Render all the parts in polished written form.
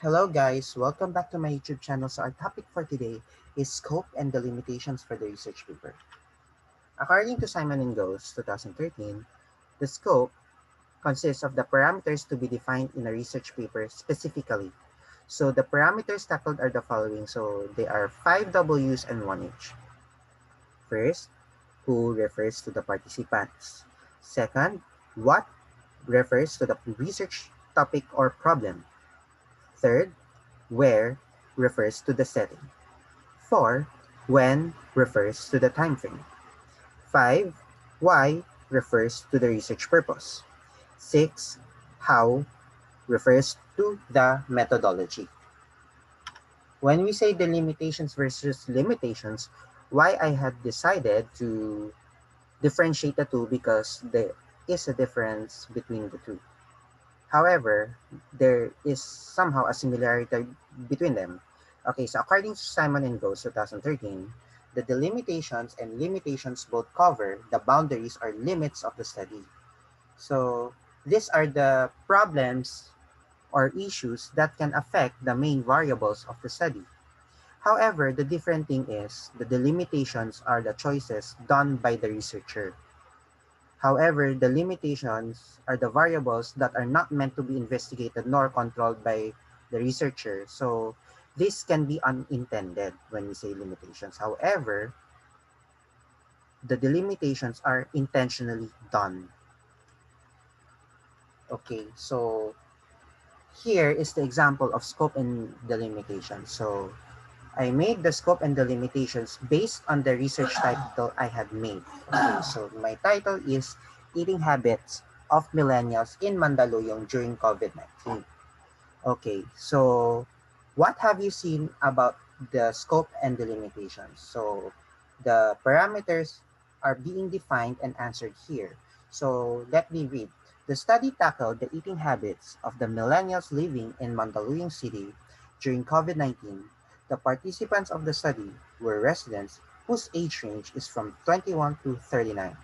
Hello guys, welcome back to my YouTube channel. So our topic for today is scope and the limitations for the research paper. According to Simon and Goes 2013, the scope consists of the parameters to be defined in a research paper specifically. So the parameters tackled are the following. So they are 5 W's and 1 H. First, who refers to the participants. Second, what refers to the research topic or problem. Third, where refers to the setting. 4. When refers to the time frame. 5. Why refers to the research purpose. 6. How refers to the methodology. When we say the limitations versus limitations, why I had decided to differentiate the two because there is a difference between the two. However, there is somehow a similarity between them. Okay, so according to Simon and Goes 2013, the delimitations and limitations both cover the boundaries or limits of the study. So these are the problems or issues that can affect the main variables of the study. However, the different thing is the delimitations are the choices done by the researcher. However, the limitations are the variables that are not meant to be investigated nor controlled by the researcher. So this can be unintended when we say limitations. However, the delimitations are intentionally done. Okay, so here is the example of scope and delimitations. So I made the scope and the limitations based on the research title I had made. Okay, so my title is Eating Habits of Millennials in Mandaluyong During COVID-19. Okay, so what have you seen about the scope and the limitations? So the parameters are being defined and answered here. So let me read. The study tackled the eating habits of the millennials living in Mandaluyong City during COVID-19. The participants of the study were residents whose age range is from 21 to 39.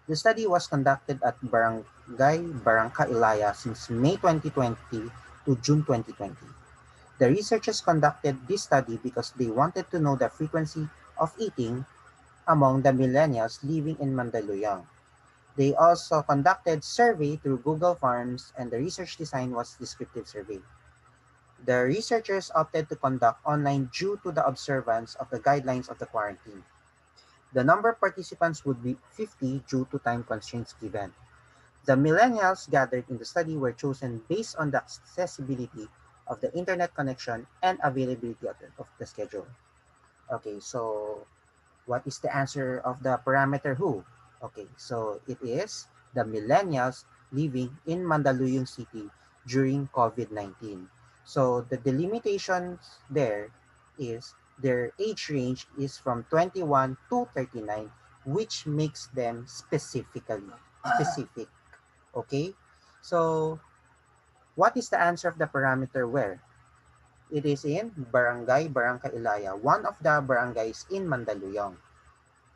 The study was conducted at Barangay Barangka Ilaya since May 2020 to June 2020. The researchers conducted this study because they wanted to know the frequency of eating among the millennials living in Mandaluyong. They also conducted survey through Google Forms and the research design was descriptive survey. The researchers opted to conduct online due to the observance of the guidelines of the quarantine. The number of participants would be 50 due to time constraints given. The millennials gathered in the study were chosen based on the accessibility of the internet connection and availability of the schedule. Okay, so what is the answer of the parameter who? Okay, so it is the millennials living in Mandaluyong City during COVID-19. So the delimitations there is their age range is from 21 to 39, which makes them specific. Okay, so what is the answer of the parameter where? It is in Barangay Barangka Ilaya, one of the barangays in Mandaluyong.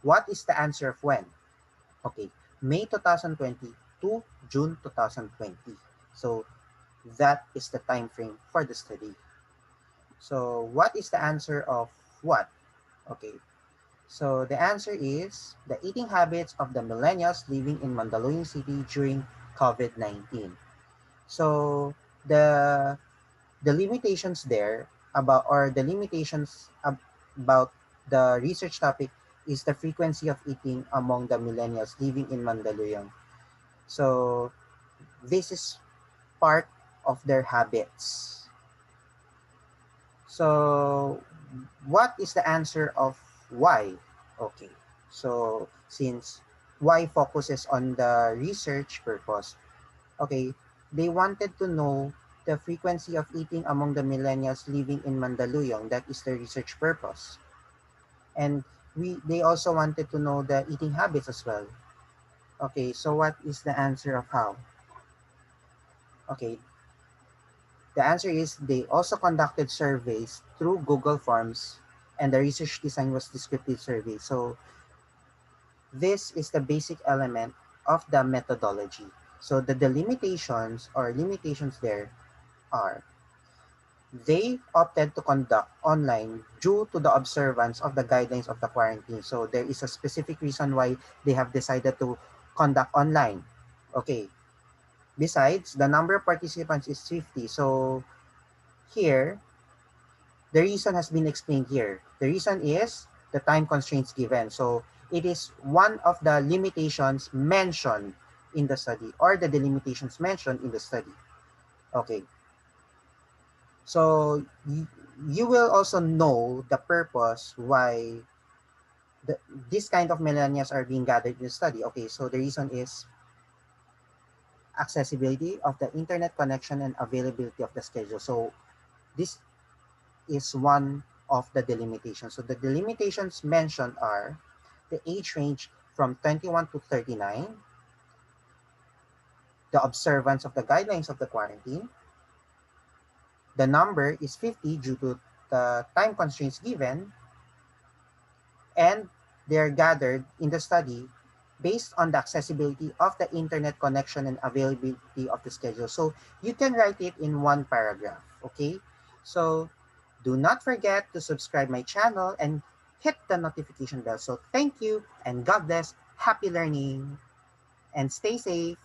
What is the answer of when? Okay, May 2020 to June 2020. So that is the time frame for the study. So what is the answer of what? Okay, so the answer is the eating habits of the millennials living in Mandaluyong City during COVID-19. So the the limitations there about or the limitations about the research topic is the frequency of eating among the millennials living in Mandaluyong. So this is part of their habits. So what is the answer of why? Okay. So since why focuses on the research purpose, okay, they wanted to know the frequency of eating among the millennials living in Mandaluyong. That is the research purpose. And they also wanted to know the eating habits as well. Okay, so what is the answer of how? Okay, the answer is they also conducted surveys through Google Forms and the research design was descriptive survey. So this is the basic element of the methodology. So the limitations or limitations there are they opted to conduct online due to the observance of the guidelines of the quarantine. So there is a specific reason why they have decided to conduct online. Okay. Besides, the number of participants is 50. So here, the reason has been explained here. The reason is the time constraints given. So it is one of the limitations mentioned in the study, or the delimitations mentioned in the study. Okay. So you will also know the purpose why the, this kind of millennials are being gathered in the study. Okay, so the reason is accessibility of the internet connection and availability of the schedule. So this is one of the delimitations. So the delimitations mentioned are the age range from 21 to 39, the observance of the guidelines of the quarantine, the number is 50 due to the time constraints given, and they're gathered in the study based on the accessibility of the internet connection and availability of the schedule. So you can write it in one paragraph, okay? So do not forget to subscribe my channel and hit the notification bell. So thank you and God bless. Happy learning and stay safe.